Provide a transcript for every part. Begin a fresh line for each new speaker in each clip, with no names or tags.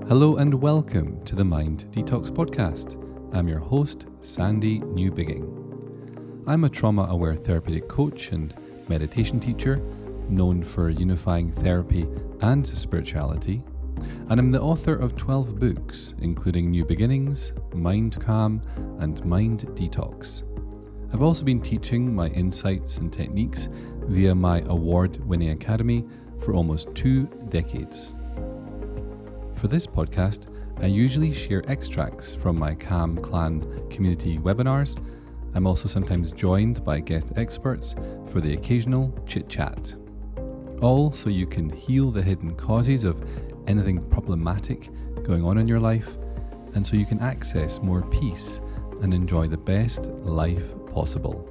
Hello and welcome to the Mind Detox podcast. I'm your host, Sandy Newbigging. I'm a trauma-aware therapeutic coach and meditation teacher known for unifying therapy and spirituality, and I'm the author of 12 books, including New Beginnings, Mind Calm, and Mind Detox. I've also been teaching my insights and techniques via my award-winning academy for almost 2 decades. For this podcast, I usually share extracts from my Calm Clan community webinars. I'm also sometimes joined by guest experts for the occasional chit-chat. All so you can heal the hidden causes of anything problematic going on in your life, and so you can access more peace and enjoy the best life possible.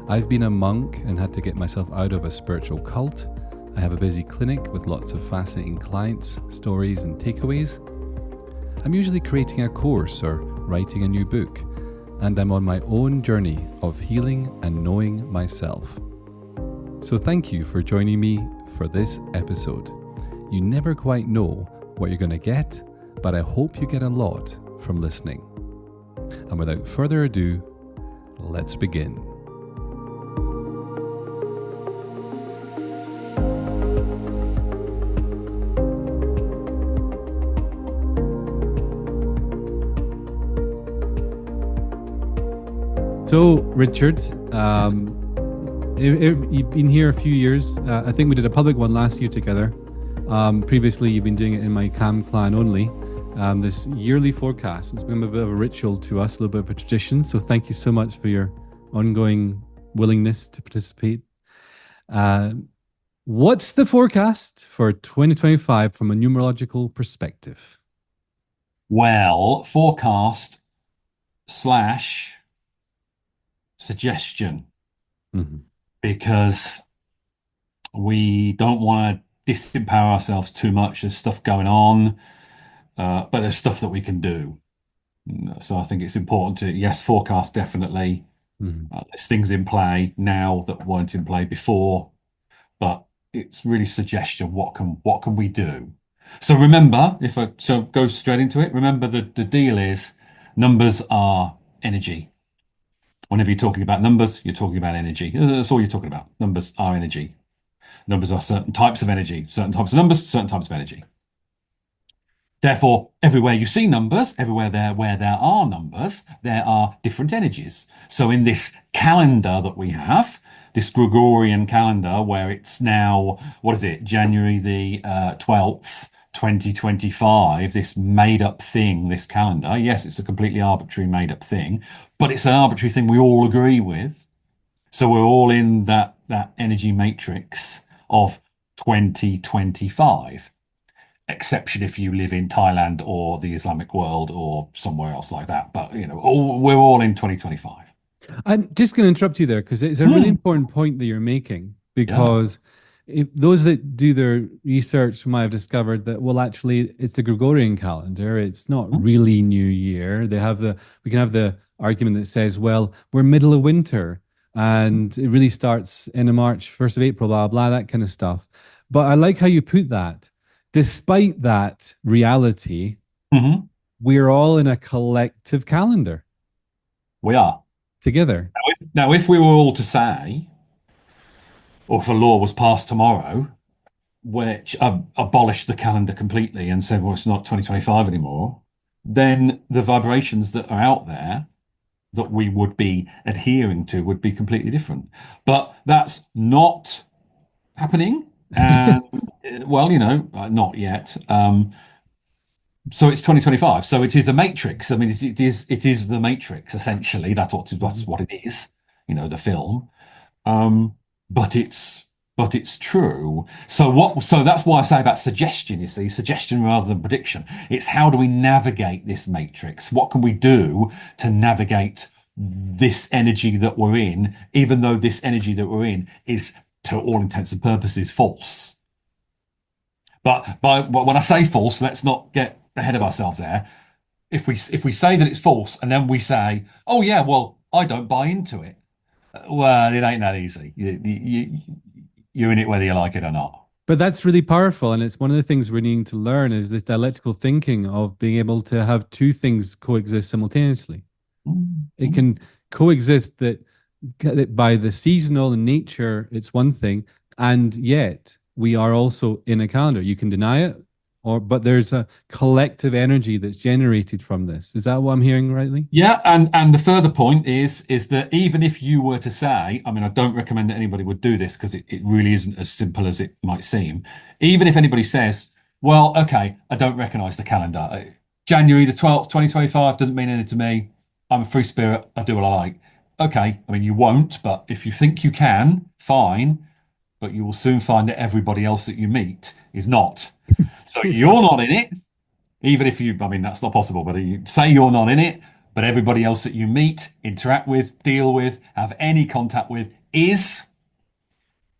I've been a monk and had to get myself out of a spiritual cult. I have a busy clinic with lots of fascinating clients, stories and takeaways. I'm usually creating a course or writing a new book, and I'm on my own journey of healing and knowing myself. So thank you for joining me for this episode. You never quite know what you're going to get, but I hope you get a lot from listening. And without further ado, let's begin. So, Richard, you've been here a few years. I think we did a public one last year together. Previously, you've been doing it in my Calm Clan only. This yearly forecast, it's been a bit of a ritual to us, a little bit of a tradition. So thank you so much for your ongoing willingness to participate. What's the forecast for 2025 from a numerological perspective?
Well, forecast / suggestion, because we don't want to disempower ourselves too much. There's stuff going on, but there's stuff that we can do. So I think it's important to, yes, forecast definitely. There's things in play now that weren't in play before, but it's really suggestion. What can we do? So remember, so go straight into it. Remember the deal is numbers are energy. Whenever you're talking about numbers, you're talking about energy. That's all you're talking about. Numbers are energy. Numbers are certain types of energy, certain types of numbers, certain types of energy. Therefore, everywhere you see numbers, where there are numbers, there are different energies. So in this calendar that we have, this Gregorian calendar, where it's now, January the 12th, 2025, this made-up thing, this calendar. Yes, it's a completely arbitrary made-up thing, but it's an arbitrary thing we all agree with. So we're all in that energy matrix of 2025, exception if you live in Thailand or the Islamic world or somewhere else like that. But, we're all in 2025.
I'm just going to interrupt you there because it's a really important point that you're making, because those that do their research might have discovered that, well, actually, it's the Gregorian calendar. It's not really New Year. We can have the argument that says, well, we're middle of winter and it really starts in March, 1st of April, blah, blah, that kind of stuff. But I like how you put that. Despite that reality, we're all in a collective calendar.
We are.
Together.
Now, if we were all to say, or if a law was passed tomorrow, which abolished the calendar completely and said, well, it's not 2025 anymore, then the vibrations that are out there that we would be adhering to would be completely different. But that's not happening. And well, not yet. So it's 2025. So it is a matrix. I mean, it is the matrix, essentially. That's what it is, the film. But it's true. So that's why I say about suggestion, you see, suggestion rather than prediction. It's how do we navigate this matrix? What can we do to navigate this energy that we're in, even though this energy that we're in is, to all intents and purposes, false. But when I say false, let's not get ahead of ourselves there. If we say that it's false and then we say, oh yeah, well, I don't buy into it. Well, it ain't that easy. You're in it whether you like it or not.
But that's really powerful. And it's one of the things we're needing to learn is this dialectical thinking of being able to have two things coexist simultaneously. It can coexist that by the seasonal and nature, it's one thing. And yet we are also in a calendar. You can deny it, but there's a collective energy that's generated from this. Is that what I'm hearing rightly?
Yeah, and the further point is that even if you were to say, I mean, I don't recommend that anybody would do this because it really isn't as simple as it might seem. Even if anybody says, well, okay, I don't recognize the calendar. January the 12th, 2025 doesn't mean anything to me. I'm a free spirit. I do what I like. Okay, I mean, you won't, but if you think you can, fine. But you will soon find that everybody else that you meet is not. So you're not in it. Even if you, I mean, that's not possible, but you say you're not in it, but everybody else that you meet, interact with, deal with, have any contact with is,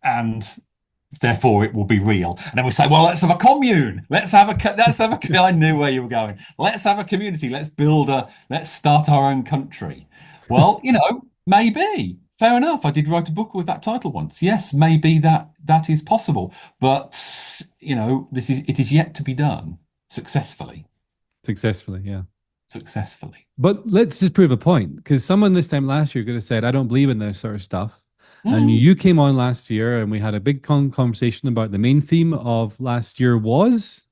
and therefore it will be real. And then we say, well, let's have a commune. Let's have a, I knew where you were going. Let's have a community. Let's start our own country. Well, maybe. Fair enough. I did write a book with that title once. Yes, maybe that is possible. But, it is yet to be done. Successfully,
yeah.
Successfully.
But let's just prove a point, because someone this time last year could have said, I don't believe in this sort of stuff. And you came on last year and we had a big conversation about the main theme of last year was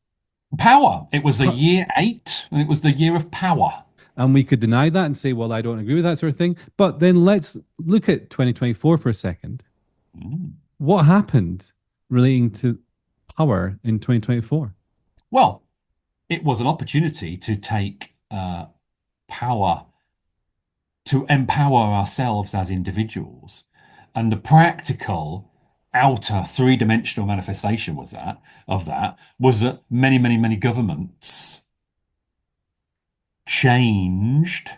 power. It was the year 8 and it was the year of power.
And we could deny that and say, well, I don't agree with that sort of thing. But then let's look at 2024 for a second. What happened relating to power in 2024?
Well, it was an opportunity to take power, to empower ourselves as individuals. And the practical outer three-dimensional manifestation was that many, many, many governments changed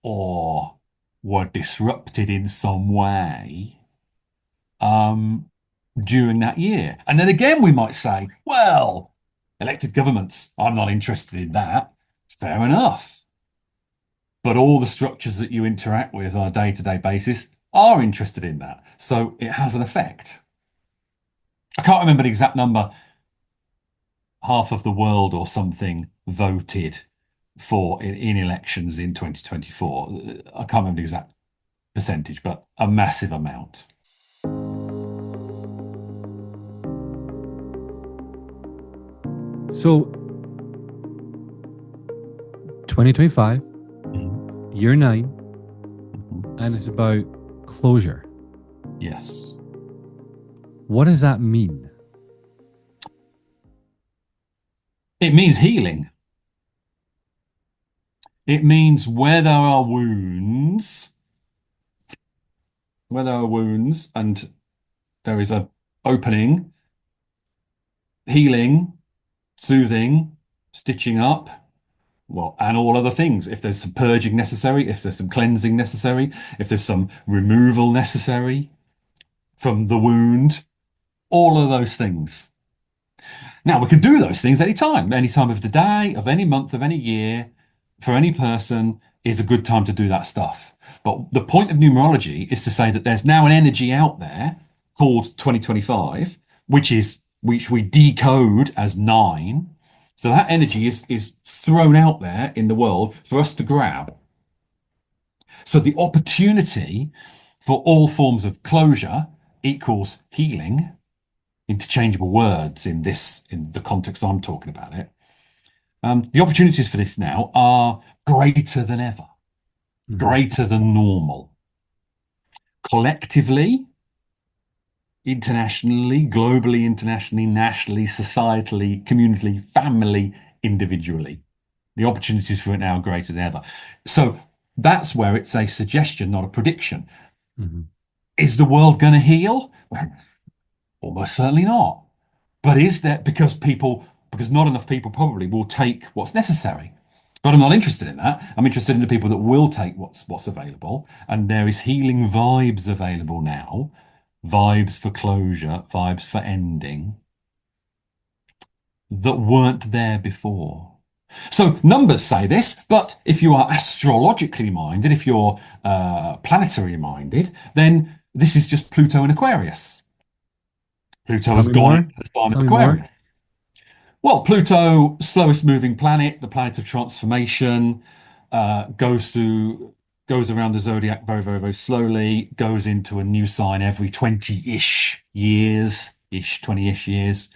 or were disrupted in some way during that year. And then again, we might say, well, elected governments, I'm not interested in that. Fair enough. But all the structures that you interact with on a day-to-day basis are interested in that. So it has an effect. I can't remember the exact number. Half of the world or something voted for in elections in 2024. I can't remember the exact percentage, but a massive amount.
So 2025, year 9, and it's about closure.
Yes.
What does that mean?
It means healing. It means where there are wounds, and there is an opening, healing, soothing, stitching up, well, and all other things. If there's some purging necessary, if there's some cleansing necessary, if there's some removal necessary from the wound, all of those things. Now, we can do those things any time of the day, of any month, of any year, for any person is a good time to do that stuff. But the point of numerology is to say that there's now an energy out there called 2025, which we decode as 9. So that energy is thrown out there in the world for us to grab. So the opportunity for all forms of closure equals healing, interchangeable words in the context I'm talking about it. The opportunities for this now are greater than ever, greater than normal. Collectively, internationally, globally, internationally, nationally, societally, communally, family, individually. The opportunities for it now are greater than ever. So that's where it's a suggestion, not a prediction. Mm-hmm. Is the world going to heal? Well, almost certainly not. But is there, because not enough people probably will take what's necessary. But I'm not interested in that. I'm interested in the people that will take what's available. And there is healing vibes available now. Vibes for closure, vibes for ending that weren't there before. So numbers say this, but if you are astrologically minded, if you're planetary minded, then this is just Pluto in Aquarius.
Pluto
Tell
has
me
gone
more.
into the sign of
Tell me more.
Aquarius. Well, Pluto, slowest moving planet, the planet of transformation, goes around the zodiac very, very, very slowly, goes into a new sign every 20-ish years, 20-ish years.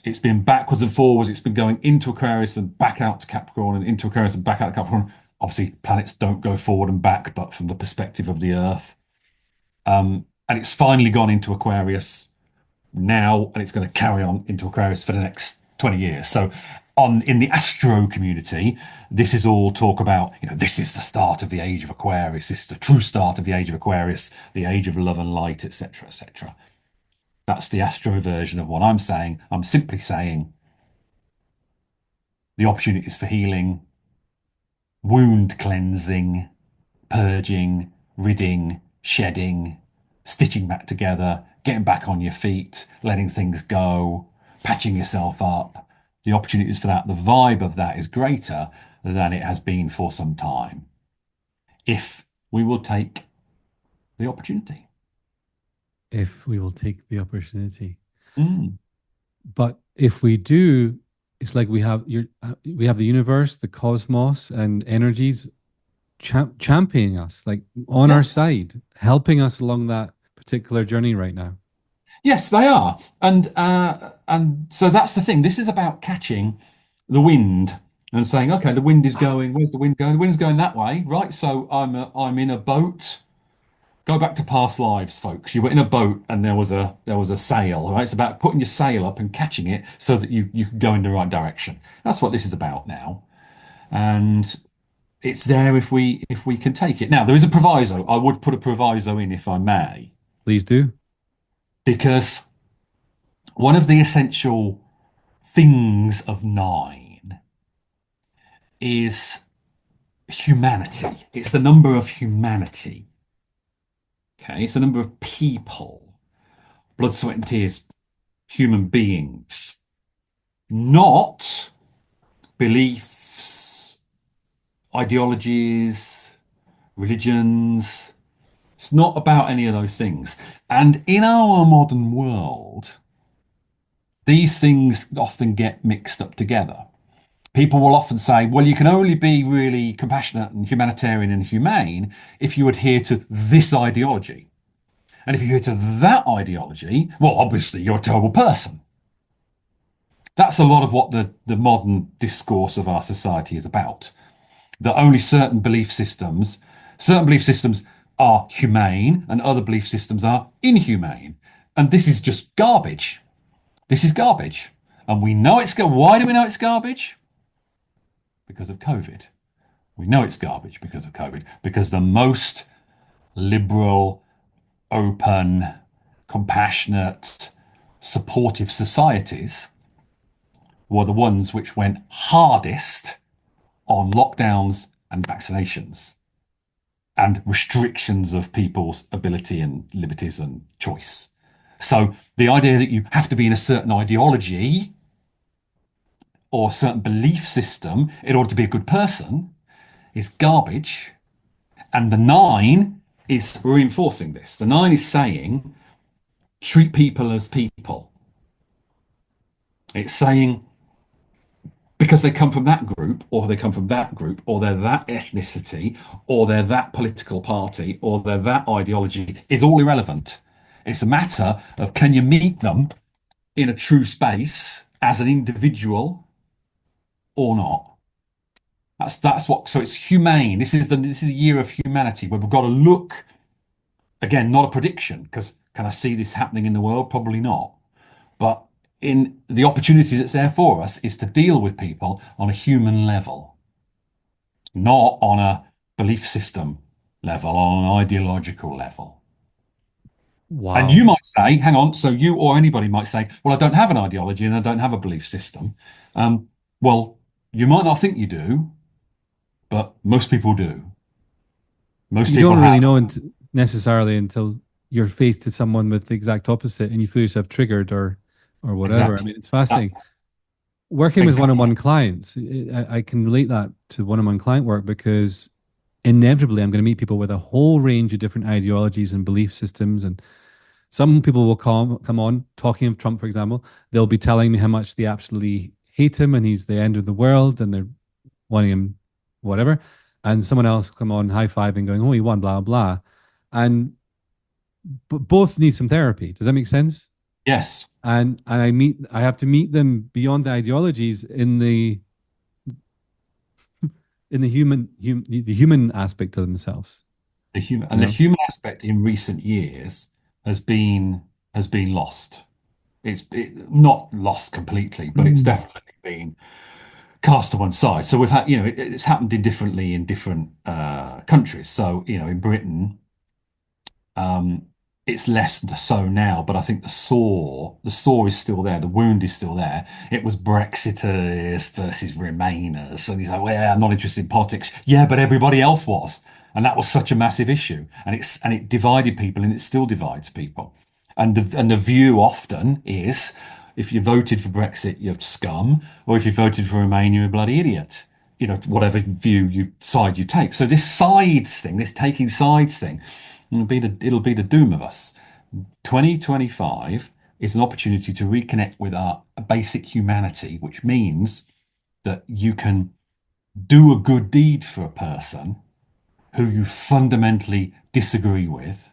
It's been backwards and forwards. It's been going into Aquarius and back out to Capricorn and into Aquarius and back out to Capricorn. Obviously, planets don't go forward and back, but from the perspective of the Earth. And it's finally gone into Aquarius now, and it's going to carry on into Aquarius for the next 20 years. So in the astro community, this is all talk about, this is the start of the age of Aquarius. This is the true start of the age of Aquarius, the age of love and light, etc., etc. That's the astro version of what I'm saying. I'm simply saying the opportunities for healing, wound cleansing, purging, ridding, shedding, stitching back together, getting back on your feet, letting things go, patching yourself up. The opportunities for that, the vibe of that is greater than it has been for some time. If we will take the opportunity.
If we will take the opportunity.
Mm.
But if we do, it's like we have the universe, the cosmos, and energies championing us, like on our side, helping us along that particular journey right now.
Yes, they are, and so that's the thing. This is about catching the wind and saying, okay, the wind is going. Where's the wind going? The wind's going that way, right? So I'm in a boat. Go back to past lives, folks. You were in a boat and there was a sail, right? It's about putting your sail up and catching it so that you can go in the right direction. That's what this is about now, and it's there if we can take it. Now there is a proviso. I would put a proviso in if I may.
Please do.
Because one of the essential things of 9 is humanity. It's the number of humanity. Okay, it's the number of people, blood, sweat, and tears, human beings, not beliefs, ideologies, religions. It's not about any of those things. And in our modern world, these things often get mixed up together. People will often say, well, you can only be really compassionate and humanitarian and humane if you adhere to this ideology. And if you adhere to that ideology, well, obviously you're a terrible person. That's a lot of what the modern discourse of our society is about. That only certain belief systems are humane and other belief systems are inhumane. And this is just garbage. This is garbage. And we know it's garbage. Why do we know it's garbage? Because of COVID. We know it's garbage because of COVID. Because the most liberal, open, compassionate, supportive societies were the ones which went hardest on lockdowns and vaccinations and restrictions of people's ability and liberties and choice. So the idea that you have to be in a certain ideology or a certain belief system in order to be a good person is garbage. And the 9 is reinforcing this. The 9 is saying, treat people as people. It's saying, because they come from that group, or they come from that group, or they're that ethnicity, or they're that political party, or they're that ideology, is all irrelevant. It's a matter of, can you meet them in a true space as an individual or not? That's what. So it's humane. This is the year of humanity, where we've got to look again, not a prediction, because can I see this happening in the world? Probably not. But in the opportunity that's there for us is to deal with people on a human level, not on a belief system level, on an ideological level.
Wow.
And you might say, hang on, so you or anybody might say, well, I don't have an ideology and I don't have a belief system. Well, you might not think you do, but most people do.
You don't really know necessarily until you're faced to someone with the exact opposite and you feel yourself triggered or whatever. Exactly. I mean, it's fascinating. Working with one-on-one clients, I can relate that to one-on-one client work because inevitably I'm going to meet people with a whole range of different ideologies and belief systems, and Some people will come on talking of Trump, for example. They'll be telling me how much they absolutely hate him and he's the end of the world and they're wanting him, whatever. And someone else come on high fiving, going, "Oh, he won," blah blah. And both need some therapy. Does that make sense?
Yes.
And I have to meet them beyond the ideologies in the the human aspect of themselves.
The human aspect in recent years has been lost. It's not lost completely, but it's definitely been cast to one side. So we've had, it's happened differently in different countries. So, in Britain, it's less so now, but I think the sore is still there. The wound is still there. It was Brexiters versus Remainers. And he's like, well, I'm not interested in politics. Yeah, but everybody else was. And that was such a massive issue. And it divided people, and it still divides people. And the view often is, if you voted for Brexit, you're scum, or if you voted for Remain, you're a bloody idiot. Whatever side you take. So this sides thing, this taking sides thing, it'll be the doom of us. 2025 is an opportunity to reconnect with our basic humanity, which means that you can do a good deed for a person who you fundamentally disagree with,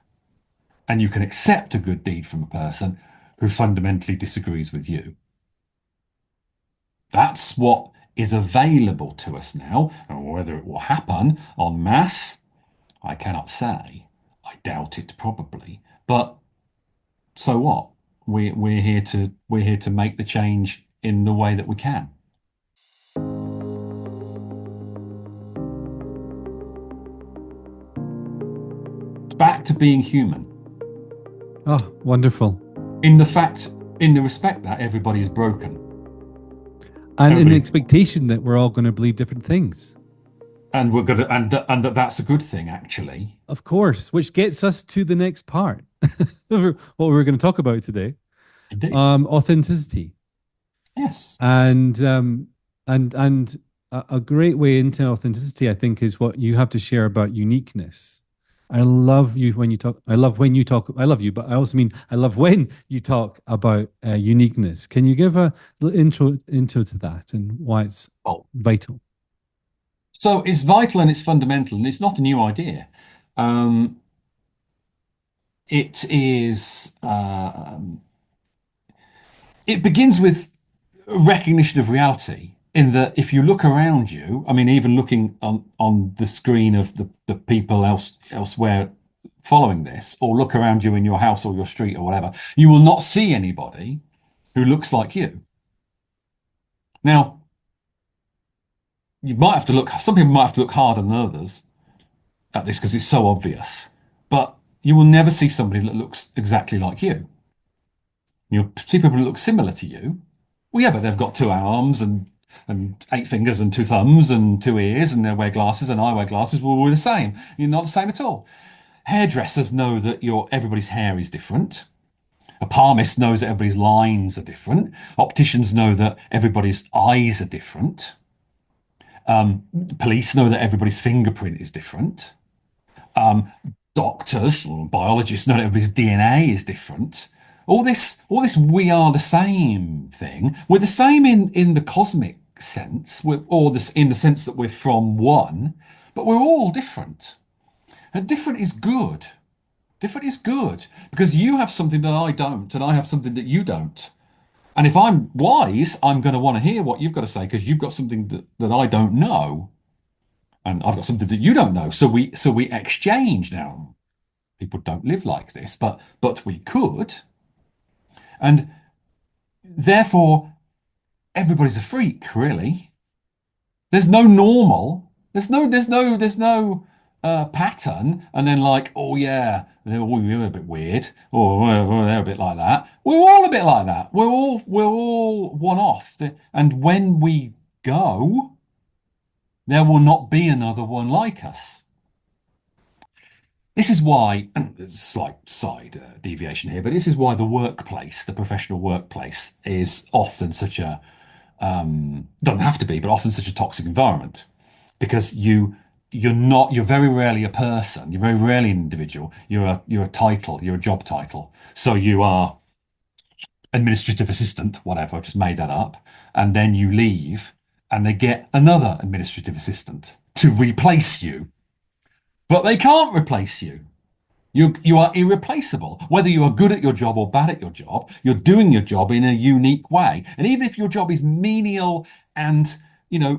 and you can accept a good deed from a person who fundamentally disagrees with you. That's what is available to us now. And whether it will happen en masse, I cannot say. I doubt it, probably. But so what? We're here to make the change in the way that we can. Back to being human.
Oh, wonderful.
In the respect that everybody is broken.
And in the expectation that we're all going to believe different things.
And we're gonna, and that's a good thing, actually.
Of course, which gets us to the next part, what we're going to talk about today.
Indeed.
Authenticity.
Yes.
And a great way into authenticity, I think, is what you have to share about uniqueness. I love you when you talk. I love you, but I also mean I love when you talk about uniqueness. Can you give a little intro to that and why it's vital?
So it's vital and it's fundamental, and it's not a new idea. It is. It begins with recognition of reality. In that, if you look around you, I mean, even looking on the screen of the people elsewhere following this, or look around you in your house or your street or whatever, you will not see anybody who looks like you. Now, some people might have to look harder than others at this because it's so obvious, but you will never see somebody that looks exactly like you. You'll see people who look similar to you. Well, yeah, but they've got 2 arms and 8 fingers and 2 thumbs and 2 ears, and they wear glasses and I wear glasses. Well, we're the same. You're not the same at all. Hairdressers know that everybody's hair is different. A palmist knows that everybody's lines are different. Opticians know that everybody's eyes are different. Police know that everybody's fingerprint is different. Doctors or biologists know that everybody's DNA is different. All this we are the same thing. We're the same in the cosmic sense, in the sense that we're from one, but we're all different. And different is good. Different is good because you have something that I don't, and I have something that you don't. And if I'm wise, I'm going to want to hear what you've got to say because you've got something that I don't know, and I've got something that you don't know. So we exchange now. People don't live like this, but we could. And therefore, everybody's a freak, really. There's no normal. There's no pattern. And then oh yeah, we're a bit weird, or they're a bit like that. We're all a bit like that. We're all one off. And when we go, there will not be another one like us. This is why, and there's a slight side deviation here, but this is why the professional workplace, is often such a, doesn't have to be, but often such a toxic environment. Because you you're very rarely a person. You're very rarely an individual. You're a title. You're a job title. So you are administrative assistant, whatever. I've just made that up. And then you leave and they get another administrative assistant to replace you. But they can't replace you. You are irreplaceable. Whether you are good at your job or bad at your job, you're doing your job in a unique way. And even if your job is menial and,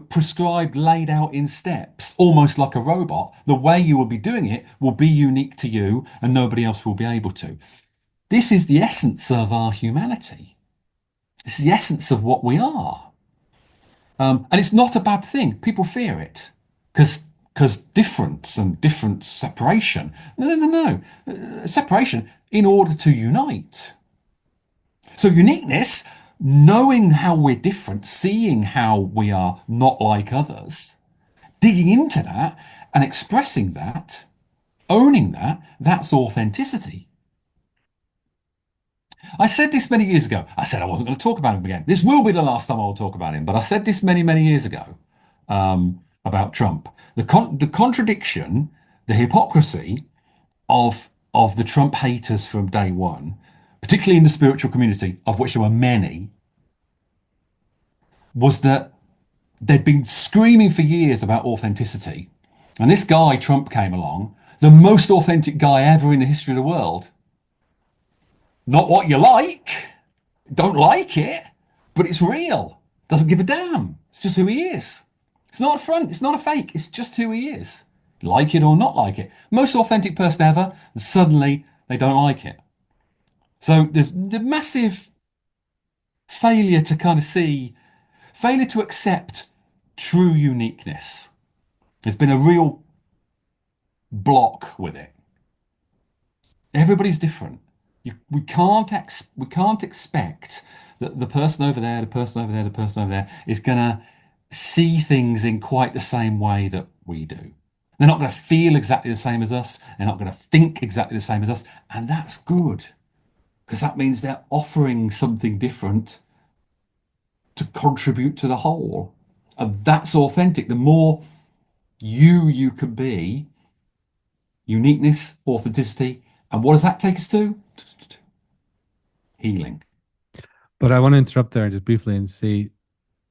prescribed, laid out in steps, almost like a robot, the way you will be doing it will be unique to you and nobody else will be able to. This is the essence of our humanity. This is the essence of what we are. And it's not a bad thing. People fear it because difference and difference separation. No. Separation in order to unite. So uniqueness, knowing how we're different, seeing how we are not like others, digging into that and expressing that, owning that, that's authenticity. I said this many years ago. I said I wasn't going to talk about him again. This will be the last time I'll talk about him. But I said this many, many years ago about Trump. The contradiction, the hypocrisy of the Trump haters from day one, particularly in the spiritual community, of which there were many, was that they'd been screaming for years about authenticity. And this guy, Trump, came along, the most authentic guy ever in the history of the world. Not what you like, don't like it, but it's real. Doesn't give a damn. It's just who he is. It's not a front, it's not a fake, it's just who he is. Like it or not like it. Most authentic person ever, and suddenly they don't like it. So there's the massive failure to accept true uniqueness. There's been a real block with it. Everybody's different. We can't expect that the person over there, the person over there, the person over there is going to see things in quite the same way that we do. They're not going to feel exactly the same as us. They're not going to think exactly the same as us. And that's good, because that means they're offering something different to contribute to the whole. And that's authentic. The more you can be, uniqueness, authenticity, and what does that take us to? Healing.
But I want to interrupt there just briefly and say,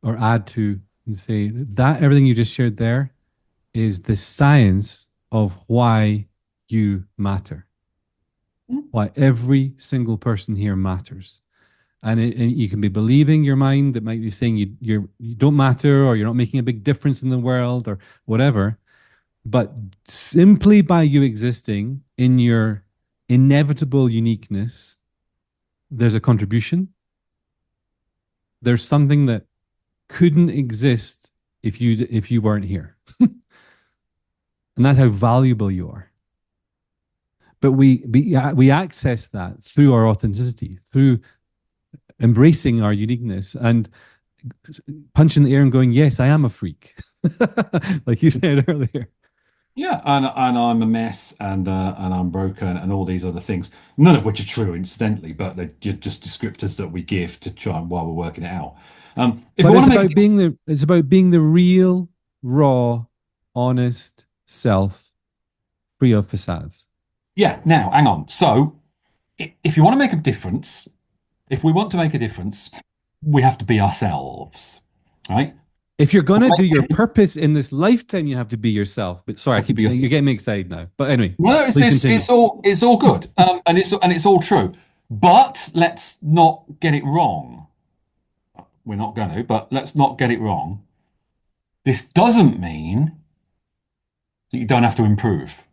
or add to and say that everything you just shared there is the science of why you matter, why every single person here matters. And you can be believing your mind that might be saying you don't matter, or you're not making a big difference in the world, or whatever. But simply by you existing in your inevitable uniqueness, there's a contribution. There's something that couldn't exist if you weren't here. And that's how valuable you are. But we access that through our authenticity, through embracing our uniqueness and punching the air and going, yes, I am a freak. Like you said earlier.
Yeah, and I'm a mess, and I'm broken, and all these other things, none of which are true, incidentally, but they're just descriptors that we give to try while we're working it out.
It's about being the real, raw, honest self, free of facades.
Yeah. Now, hang on. So, if you want to make a difference, if we want to make a difference, we have to be ourselves, right?
If you're going to do your purpose in this lifetime, you have to be yourself. But sorry, you're getting me excited now. But anyway,
no, it's all good, and it's all true. But let's not get it wrong. We're not going to, but let's not get it wrong. This doesn't mean that you don't have to improve.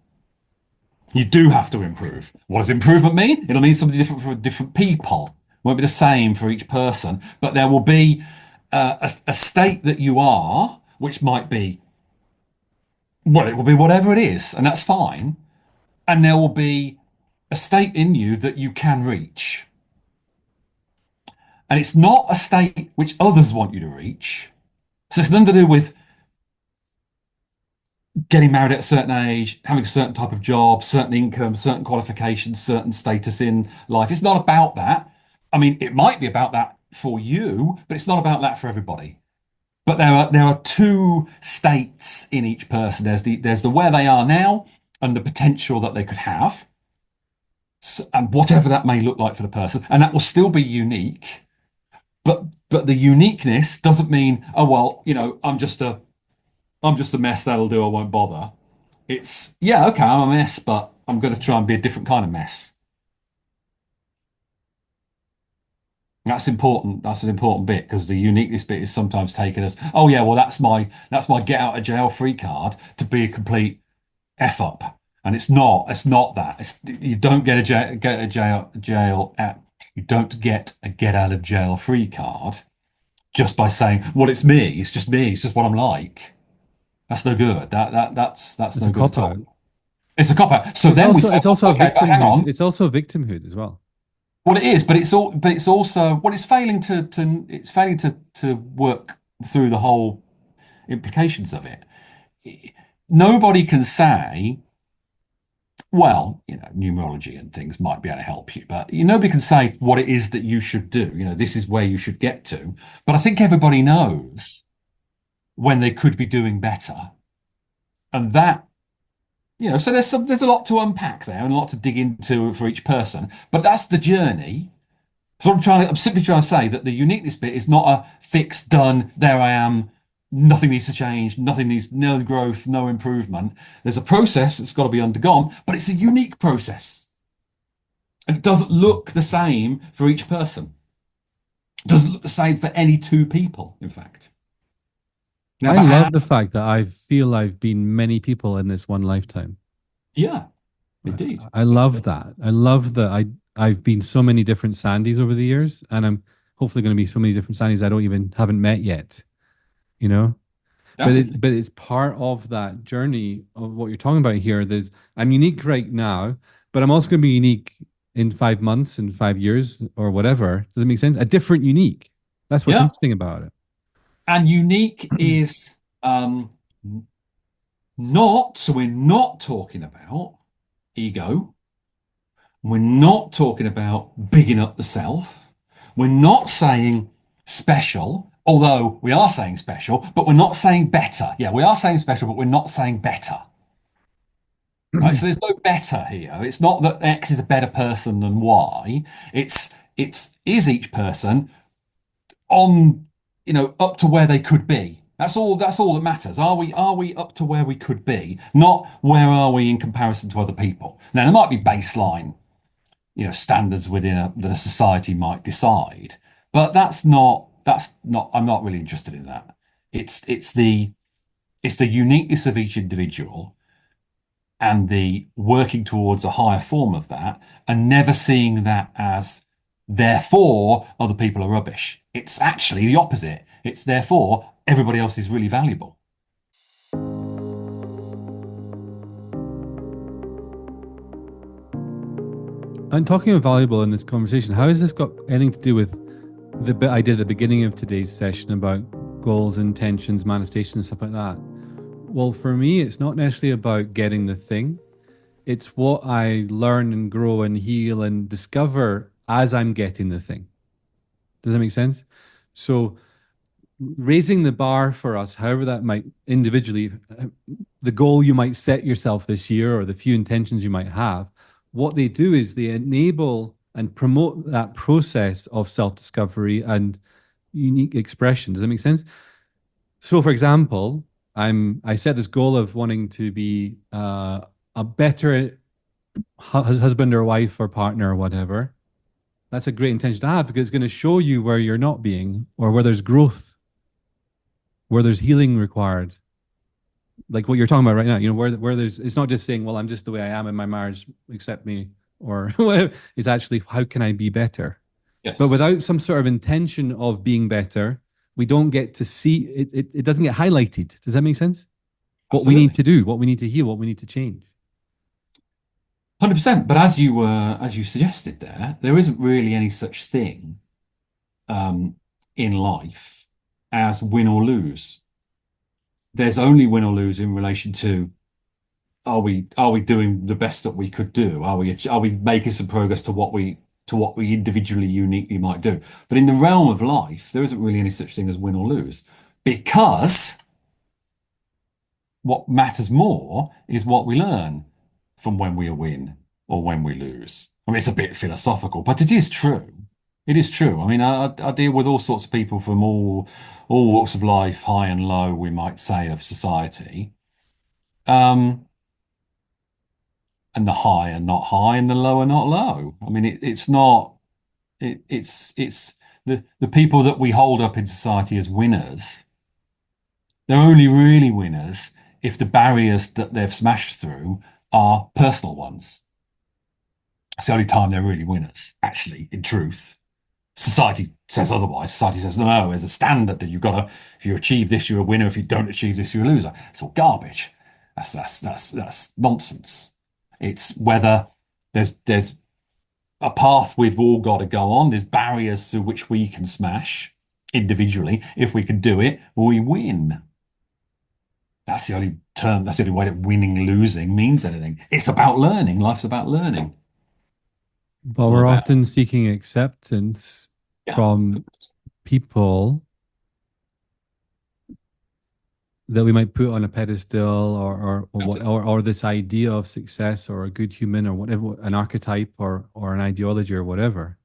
You do have to improve. What does improvement mean? It'll mean something different for different people. It won't be the same for each person, but there will be a state that you are, which might be, well, it will be whatever it is, and that's fine. And there will be a state in you that you can reach. And it's not a state which others want you to reach. So it's nothing to do with getting married at a certain age, having a certain type of job, certain income, certain qualifications, certain status in life. It's not about that. I mean, it might be about that for you, but it's not about that for everybody.
But there are two states in each person. There's the where they are now and the potential that they could have. So, and whatever that may look like for the person, and that will still be unique. But the uniqueness doesn't mean, oh well, I'm just a mess, that'll do, I won't bother. It's, yeah, okay, I'm a mess, but I'm going to try and be a different kind of mess. That's important. That's an important bit, because the uniqueness bit is sometimes taken as, oh yeah, well that's my get out of jail free card to be a complete F up. And it's not. It's not that. You don't get a jail you don't get a get out of jail free card just by saying, well, it's me. It's just me. It's just what I'm like. That's no good. That's
It's
no
a
good
cop
at all.
out.
It's a cop out. So then we say,
It's also a
okay, but hang
victimhood.
on.
It's also victimhood as well.
Well, it is, but it's also, well, it's failing to work through the whole implications of it. Nobody can say, well, numerology and things might be able to help you, but nobody can say what it is that you should do. This is where you should get to. But I think everybody knows when they could be doing better, and that, so there's a lot to unpack there and a lot to dig into for each person. But that's the journey. So I'm simply trying to say that the uniqueness bit is not a fixed, done, there I am, nothing needs to change, no growth, no improvement. There's a process that's got to be undergone, but it's a unique process. And it doesn't look the same for each person. It doesn't look the same for any two people, in fact.
I love the fact that I feel I've been many people in this one lifetime.
Yeah, indeed.
I love that. I love that I've been so many different Sandys over the years, and I'm hopefully going to be so many different Sandys I haven't met yet. But it's part of that journey of what you're talking about here. I'm unique right now, but I'm also going to be unique in 5 months, in 5 years, or whatever. Does it make sense? A different unique. That's what's interesting about it.
And unique is not, so we're not talking about ego. We're not talking about bigging up the self. We're not saying special, although we are saying special, but we're not saying better. Yeah, we are saying special, but we're not saying better. Right? So there's no better here. It's not that X is a better person than Y. It's is each person on, up to where they could be. That's all that matters. Are we up to where we could be? Not where are we in comparison to other people. Now there might be baseline, standards within that a society might decide, but that's not I'm not really interested in that. It's the uniqueness of each individual and the working towards a higher form of that, and never seeing that as therefore other people are rubbish. It's actually the opposite. It's therefore everybody else is really valuable.
And talking of valuable in this conversation, how has this got anything to do with the bit I did at the beginning of today's session about goals, intentions, manifestation, and stuff like that? Well, for me, it's not necessarily about getting the thing. It's what I learn and grow and heal and discover as I'm getting the thing. Does that make sense? So raising the bar for us, however that might individually, the goal you might set yourself this year or the few intentions you might have, what they do is they enable and promote that process of self-discovery and unique expression. Does that make sense? So, for example, I set this goal of wanting to be a better husband or wife or partner or whatever. That's a great intention to have, because it's going to show you where you're not being, or where there's growth, where there's healing required. Like what you're talking about right now, where there's, it's not just saying, well, I'm just the way I am in my marriage, accept me, or whatever. It's actually, how can I be better?
Yes.
But without some sort of intention of being better, we don't get to see it. It doesn't get highlighted. Does that make sense? What
Absolutely.
we need to do, what we need to heal, what we need to change.
100%. But as you suggested there isn't really any such thing in life as win or lose. There's only win or lose in relation to, are we doing the best that we could do? Are we making some progress to what we individually, uniquely might do? But in the realm of life, there isn't really any such thing as win or lose.
because what matters more is what we learn from when we win or when we lose. I mean, it's a bit philosophical, but it is true. It is true. I mean, I deal with all sorts of people from all walks of life, high and low, we might say, of society. And the high are not high and the low are not low. I mean, it's not, it's the people that we hold up in society as winners, they're only really winners if the barriers that they've smashed through are personal ones. It's the only time they're really winners, actually, in truth. Society says otherwise. Society says, no, there's a standard that you've got to, if you achieve this, you're a winner. If you don't achieve this, you're a loser. It's all garbage. That's nonsense. It's whether there's a path we've all got to go on. There's barriers through which we can smash individually. If we can do it, we win. That's the only term, that's the only way that winning, losing means anything. It's about learning. Life's about learning.
But we're often seeking acceptance from people that we might put on a pedestal, or this idea of success, or a good human, or whatever, an archetype, or an ideology, or whatever.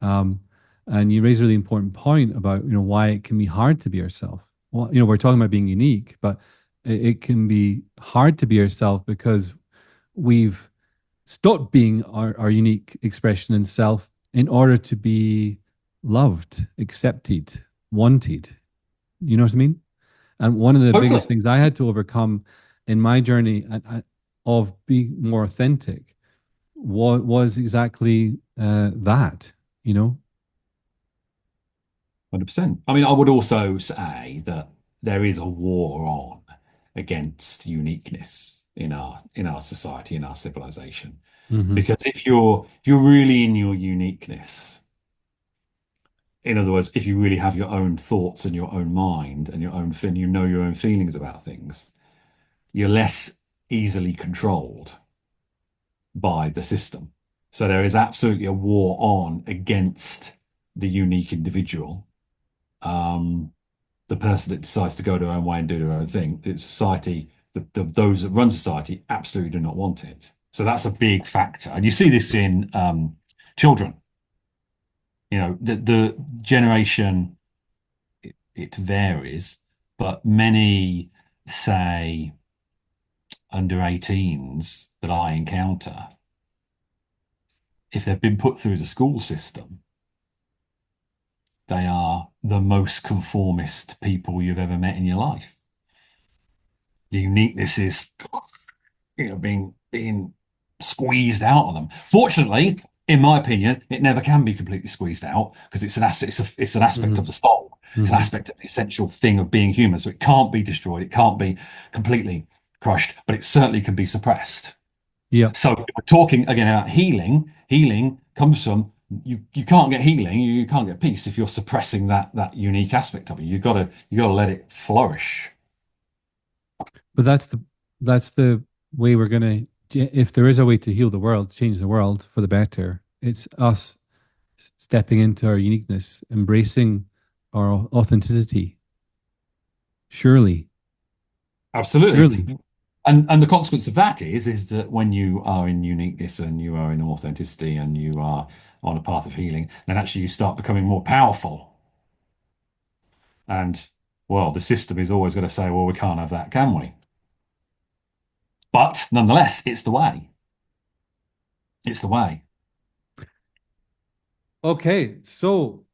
And you raise a really important point about, why it can be hard to be yourself. Well, we're talking about being unique, but it can be hard to be yourself because we've stopped being our unique expression in self in order to be loved, accepted, wanted. You know what I mean? And one of the biggest things I had to overcome in my journey of being more authentic was exactly that,
100%. I mean, I would also say that there is a war on against uniqueness in our society, in our civilization.
Mm-hmm.
Because if you're really in your uniqueness, in other words, if you really have your own thoughts and your own mind and your own your own feelings about things, you're less easily controlled by the system. So there is absolutely a war on against the unique individual. The person that decides to go their own way and do their own thing. It's society, those that run society absolutely do not want it. So that's a big factor. And you see this in children. The generation, it varies, but many, say, under 18s that I encounter, if they've been put through the school system, they are the most conformist people you've ever met in your life. The uniqueness is, being squeezed out of them. Fortunately, in my opinion, it never can be completely squeezed out because it's an aspect
Mm-hmm.
of the soul. It's
Mm-hmm.
an aspect of the essential thing of being human. So it can't be destroyed. It can't be completely crushed, but it certainly can be suppressed.
Yeah.
So if we're talking again about healing comes from you can't get healing, you can't get peace if you're suppressing that unique aspect of it. You gotta let it flourish.
But that's the way we're gonna. If there is a way to heal the world, change the world for the better, it's us stepping into our uniqueness, embracing our authenticity. Surely.
Absolutely.
Surely.
And the consequence of that is that when you are in uniqueness and you are in authenticity and you are on a path of healing, then actually you start becoming more powerful. And well, the system is always going to say, well, we can't have that, can we? But nonetheless, it's the way. It's the way.
Okay, so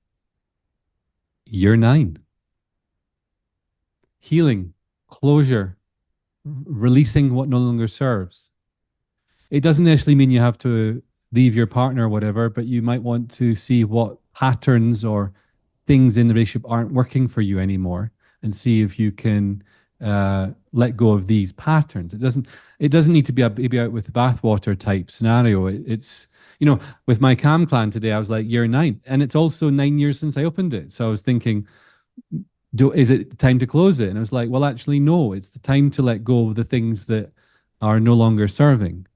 year 9. Healing, closure, releasing what no longer serves. It doesn't necessarily mean you have to leave your partner or whatever, but you might want to see what patterns or things in the relationship aren't working for you anymore and see if you can let go of these patterns. It doesn't need to be a baby out with the bathwater type scenario. It's with my Cam clan today, I was like year 9, and it's also 9 years since I opened it. So I was thinking, is it time to close it? And I was like, well, actually, no, it's the time to let go of the things that are no longer serving,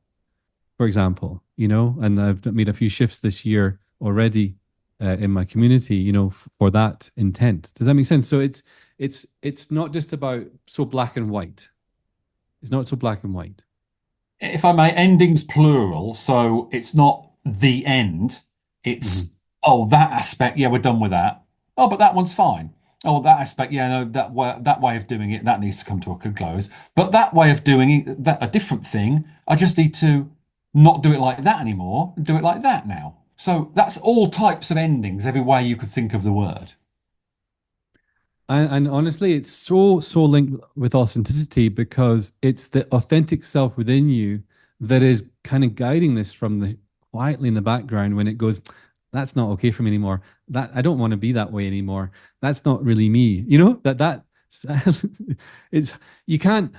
for example, and I've made a few shifts this year already in my community, for that intent. Does that make sense? So it's not just about so black and white. It's not so black and white.
If I may, endings plural, so it's not the end.
Mhm.
It's, oh, that aspect, yeah, we're done with that. Oh, but that one's fine. Oh, that aspect, yeah, no, that way of doing it, that needs to come to a close. But that way of doing it, that a different thing, I just need to not do it like that anymore, do it like that now. So that's all types of endings, every way you could think of the word.
And honestly, it's so linked with authenticity because it's the authentic self within you that is kind of guiding this from the quietly in the background when it goes, that's not okay for me anymore. That I don't want to be that way anymore. That's not really me. You know, that it's you can't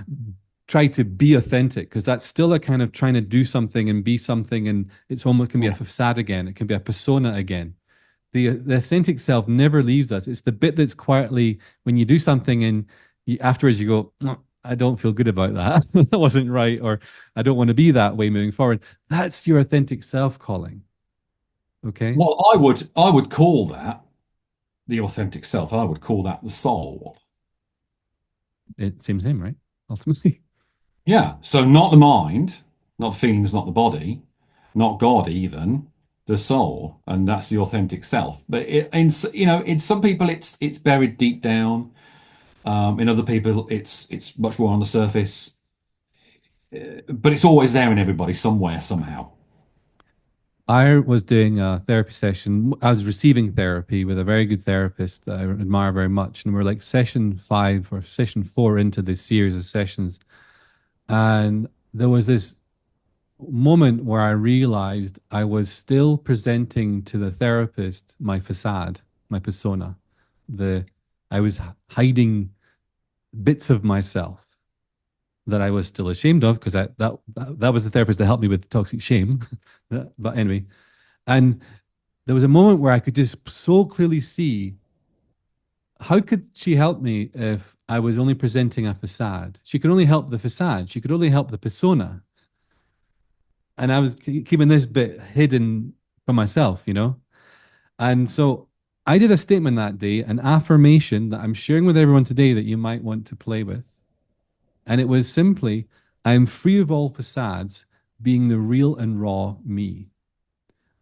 try to be authentic because that's still a kind of trying to do something and be something, and it's almost can be a facade again. It can be a persona again. The authentic self never leaves us. It's the bit that's quietly when you do something and afterwards you go, "No, I don't feel good about that. That wasn't right, or I don't want to be that way moving forward." That's your authentic self calling. Okay.
Well, I would call that the authentic self. I would call that the soul.
It seems same, right? Ultimately.
Yeah. So not the mind, not the feelings, not the body, not God even, the soul, and that's the authentic self. But in some people it's buried deep down. In other people it's much more on the surface. But it's always there in everybody somewhere, somehow.
I was doing a therapy session. I was receiving therapy with a very good therapist that I admire very much. And we're like session 5 or session 4 into this series of sessions. And there was this moment where I realized I was still presenting to the therapist my facade, my persona. The I was hiding bits of myself that I was still ashamed of because that was the therapist that helped me with toxic shame. But anyway, and there was a moment where I could just so clearly see how could she help me if I was only presenting a facade? She could only help the facade. She could only help the persona. And I was keeping this bit hidden from myself, you know? And so I did a statement that day, an affirmation that I'm sharing with everyone today that you might want to play with. And it was simply, I am free of all facades, being the real and raw me.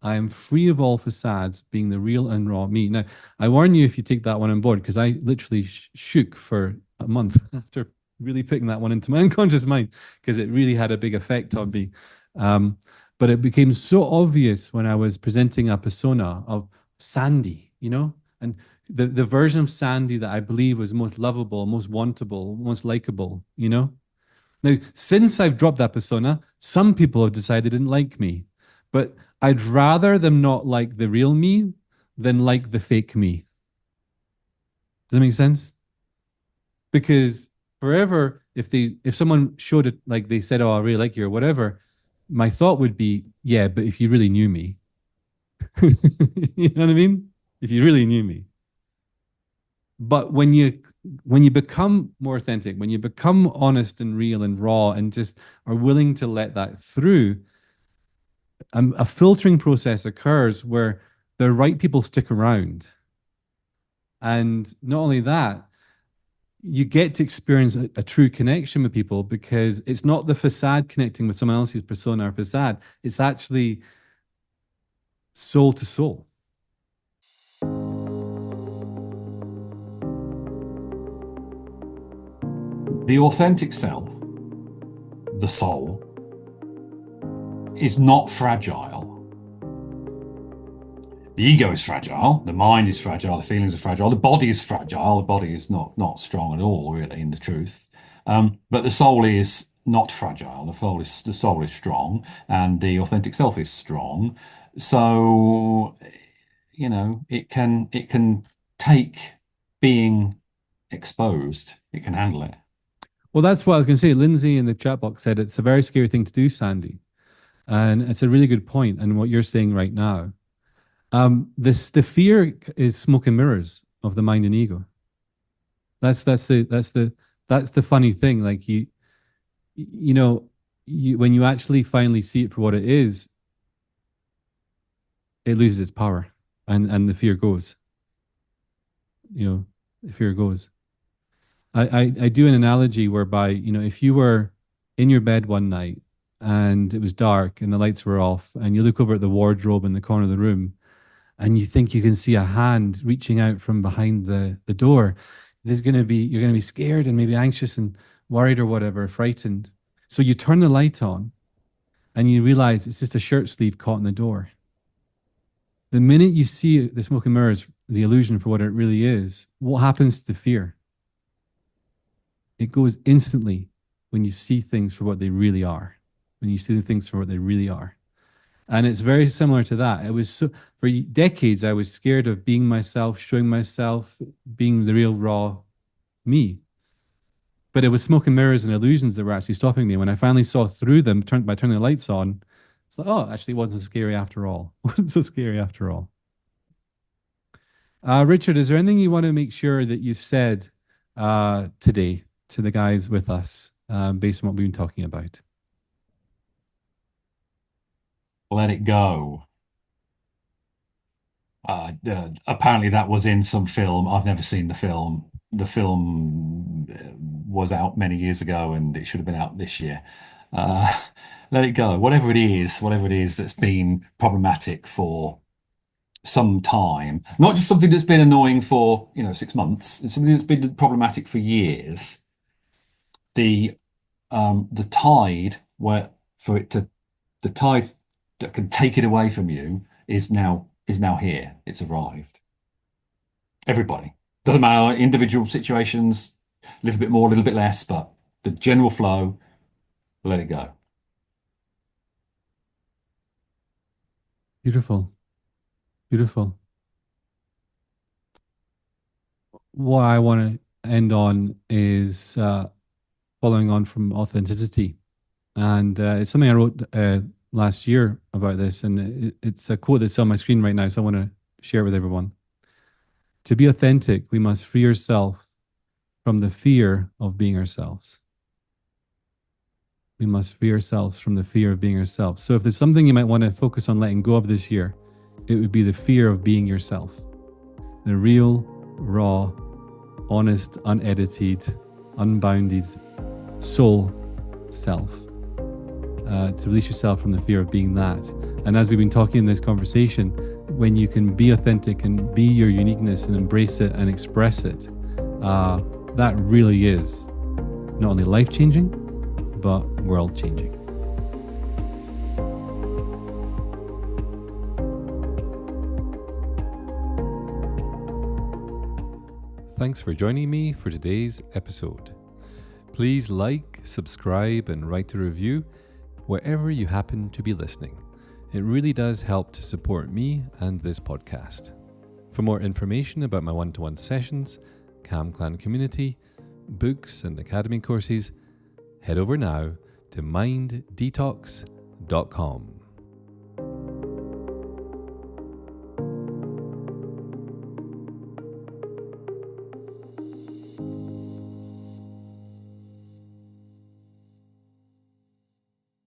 I am free of all facades, being the real and raw me. Now, I warn you if you take that one on board, because I literally shook for a month after really putting that one into my unconscious mind, because it really had a big effect on me. Um, but it became so obvious when I was presenting a persona of Sandy, you know, and the version of Sandy that I believe was most lovable, most wantable, most likable, you know. Now, since I've dropped that persona, some people have decided they didn't like me, but I'd rather them not like the real me than like the fake me. Does that make sense? Because forever, if someone showed it like they said, "Oh, I really like you" or whatever, my thought would be, "Yeah, but if you really knew me," you know what I mean? If you really knew me. But when you become more authentic, when you become honest and real and raw, and just are willing to let that through, a filtering process occurs where the right people stick around. And not only that, you get to experience a true connection with people because it's not the facade connecting with someone else's persona or facade. It's actually soul to soul.
The authentic self, the soul, is not fragile. The ego is fragile, the mind is fragile, the feelings are fragile, the body is fragile, the body is not strong at all, really, in the truth. But the soul is not fragile, the soul is strong, and the authentic self is strong. So, it can take being exposed, it can handle it.
Well, that's what I was going to say. Lindsay in the chat box said it's a very scary thing to do, Sandy. And it's a really good point. And what you're saying right now, the fear is smoke and mirrors of the mind and ego. That's the funny thing. Like you know, when you actually finally see it for what it is, it loses its power, and the fear goes. You know, the fear goes. I do an analogy whereby, if you were in your bed one night and it was dark and the lights were off, and you look over at the wardrobe in the corner of the room and you think you can see a hand reaching out from behind the door, you're going to be scared and maybe anxious and worried or whatever, frightened. So you turn the light on and you realize it's just a shirt sleeve caught in the door. The minute you see the smoke and mirrors, the illusion for what it really is, what happens to the fear? It goes instantly when you see things for what they really are. When you see the things for what they really are. And it's very similar to that. It was for decades, I was scared of being myself, showing myself, being the real raw me. But it was smoke and mirrors and illusions that were actually stopping me. When I finally saw through them by turning the lights on, it's like, oh, actually, it wasn't so scary after all. It wasn't so scary after all. Richard, is there anything you want to make sure that you've said today to the guys with us, based on what we've been talking about?
Let it go. Apparently that was in some film. I've never seen the film. The film was out many years ago and it should have been out this year. Let it go. Whatever it is that's been problematic for some time, not just something that's been annoying for 6 months. It's something that's been problematic for years. The tide the tide that can take it away from you is now here. It's arrived. Everybody. Doesn't matter, individual situations, a little bit more, a little bit less, but the general flow, let it go.
Beautiful. Beautiful. What I want to end on is following on from authenticity. And it's something I wrote last year about this, and it's a quote that's on my screen right now, so I want to share it with everyone. To be authentic, we must free ourselves from the fear of being ourselves. We must free ourselves from the fear of being ourselves. So if there's something you might want to focus on letting go of this year, it would be the fear of being yourself. The real, raw, honest, unedited, unbounded soul self. To release yourself from the fear of being that. And as we've been talking in this conversation, when you can be authentic and be your uniqueness and embrace it and express it, that really is not only life-changing, but world-changing. Thanks for joining me for today's episode. Please like, subscribe, and write a review wherever you happen to be listening. It really does help to support me and this podcast. For more information about my one-to-one sessions, Cam Clan community, books and academy courses, head over now to minddetox.com.